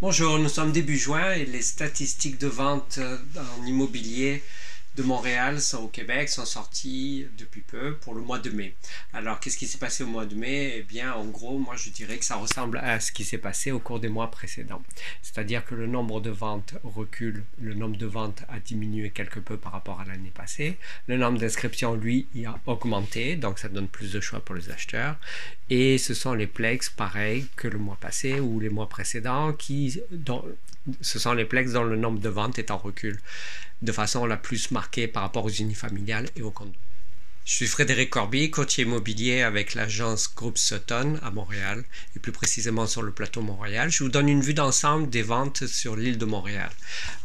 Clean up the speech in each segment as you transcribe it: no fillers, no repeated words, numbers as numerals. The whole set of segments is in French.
Bonjour, nous sommes début juin et les statistiques de vente en immobilier de Montréal au Québec sont sorties depuis peu pour le mois de mai. Alors, qu'est-ce qui s'est passé au mois de mai? Eh bien, en gros, moi je dirais que ça ressemble à ce qui s'est passé au cours des mois précédents. C'est-à-dire que le nombre de ventes recule, le nombre de ventes a diminué quelque peu par rapport à l'année passée. Le nombre d'inscriptions, lui, il a augmenté, donc ça donne plus de choix pour les acheteurs. Et ce sont les plex, pareil que le mois passé ou les mois précédents, ce sont les plex dont le nombre de ventes est en recul de façon la plus marquée par rapport aux unifamiliales et aux condos. Je suis Frédéric Corby, courtier immobilier avec l'agence Groupe Sutton à Montréal et plus précisément sur le plateau Montréal. Je vous donne une vue d'ensemble des ventes sur l'île de Montréal.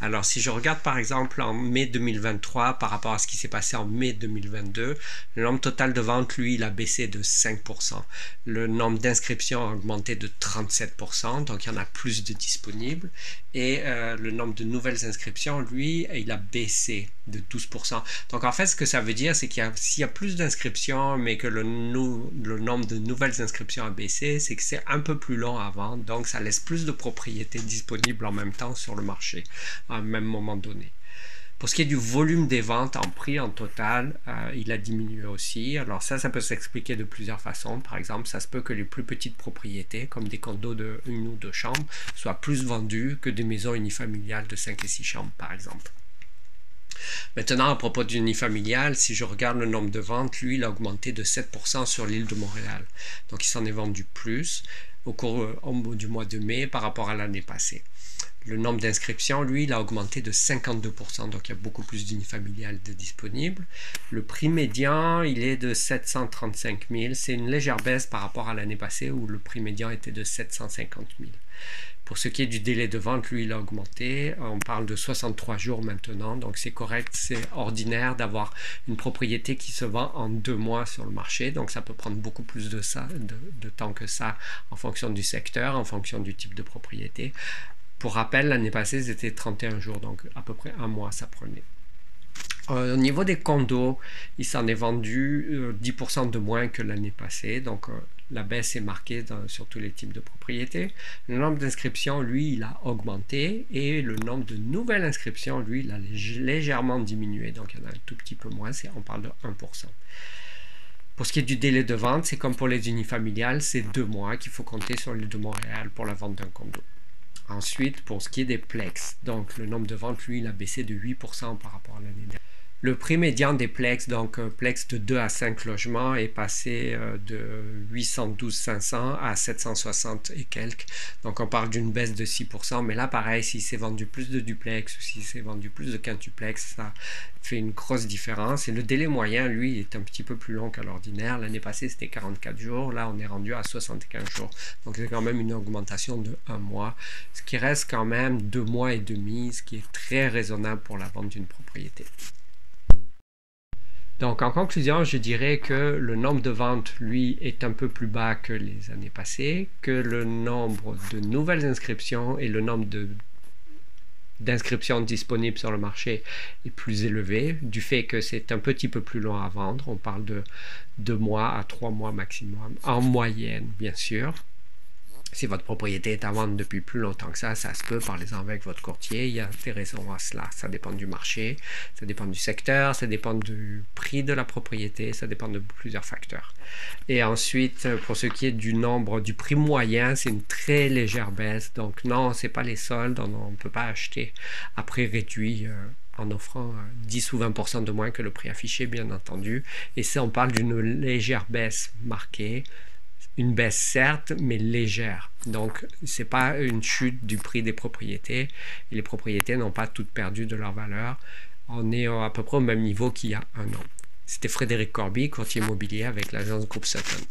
Alors si je regarde par exemple en mai 2023 par rapport à ce qui s'est passé en mai 2022, le nombre total de ventes, lui, il a baissé de 5%. Le nombre d'inscriptions a augmenté de 37%, donc il y en a plus de disponibles. Et le nombre de nouvelles inscriptions, lui, il a baissé de 12%. Donc en fait, ce que ça veut dire, c'est s'il y a plus d'inscriptions, mais que le nombre de nouvelles inscriptions a baissé, c'est que c'est un peu plus long à vendre, donc ça laisse plus de propriétés disponibles en même temps sur le marché, à un même moment donné. Pour ce qui est du volume des ventes en prix en total, il a diminué aussi. Alors ça peut s'expliquer de plusieurs façons. Par exemple, ça se peut que les plus petites propriétés, comme des condos de 1 ou 2 chambres, soient plus vendues que des maisons unifamiliales de 5 et 6 chambres, par exemple. Maintenant, à propos du unifamilial, si je regarde le nombre de ventes, lui, il a augmenté de 7% sur l'île de Montréal. Donc, il s'en est vendu plus au cours du mois de mai par rapport à l'année passée. Le nombre d'inscriptions, lui, il a augmenté de 52%, donc il y a beaucoup plus d'unifamiliales disponibles. Le prix médian, il est de 735 000. C'est une légère baisse par rapport à l'année passée où le prix médian était de 750 000. Pour ce qui est du délai de vente, lui, il a augmenté. On parle de 63 jours maintenant, donc c'est correct, c'est ordinaire d'avoir une propriété qui se vend en 2 mois sur le marché. Donc ça peut prendre beaucoup plus de temps que ça en fonction du secteur, en fonction du type de propriété. Pour rappel, l'année passée, c'était 31 jours, donc à peu près 1 mois, ça prenait. Au niveau des condos, il s'en est vendu 10% de moins que l'année passée, donc la baisse est marquée sur tous les types de propriétés. Le nombre d'inscriptions, lui, il a augmenté et le nombre de nouvelles inscriptions, lui, il a légèrement diminué, donc il y en a un tout petit peu moins, on parle de 1%. Pour ce qui est du délai de vente, c'est comme pour les unifamiliales, c'est 2 mois qu'il faut compter sur l'île de Montréal pour la vente d'un condo. Ensuite, pour ce qui est des plex, donc le nombre de ventes, lui, il a baissé de 8% par rapport à l'année dernière. Le prix médian des plex, donc plex de 2 à 5 logements, est passé de 812 500 à 760 et quelques. Donc on parle d'une baisse de 6%, mais là pareil, si c'est vendu plus de duplex ou si c'est vendu plus de quintuplex, ça fait une grosse différence. Et le délai moyen, lui, est un petit peu plus long qu'à l'ordinaire. L'année passée, c'était 44 jours. Là, on est rendu à 75 jours. Donc c'est quand même une augmentation de 1 mois, ce qui reste quand même 2 mois et demi, ce qui est très raisonnable pour la vente d'une propriété. Donc en conclusion, je dirais que le nombre de ventes, lui, est un peu plus bas que les années passées, que le nombre de nouvelles inscriptions et le nombre d'inscriptions disponibles sur le marché est plus élevé, du fait que c'est un petit peu plus long à vendre. On parle de 2 mois à 3 mois maximum, en moyenne, bien sûr. Si votre propriété est à vendre depuis plus longtemps que ça se peut, parlez-en avec votre courtier, il y a des raisons à cela. Ça dépend du marché, ça dépend du secteur, ça dépend du prix de la propriété, ça dépend de plusieurs facteurs. Et ensuite, pour ce qui est du prix moyen, c'est une très légère baisse. Donc non, ce n'est pas les soldes, on ne peut pas acheter à prix réduit en offrant 10 ou 20% de moins que le prix affiché, bien entendu. Et ça, on parle d'une légère baisse marquée. Une baisse certes, mais légère. Donc, ce n'est pas une chute du prix des propriétés. Et les propriétés n'ont pas toutes perdu de leur valeur. On est à peu près au même niveau qu'il y a 1 an. C'était Frédéric Corby, courtier immobilier avec l'agence Groupe Sutton.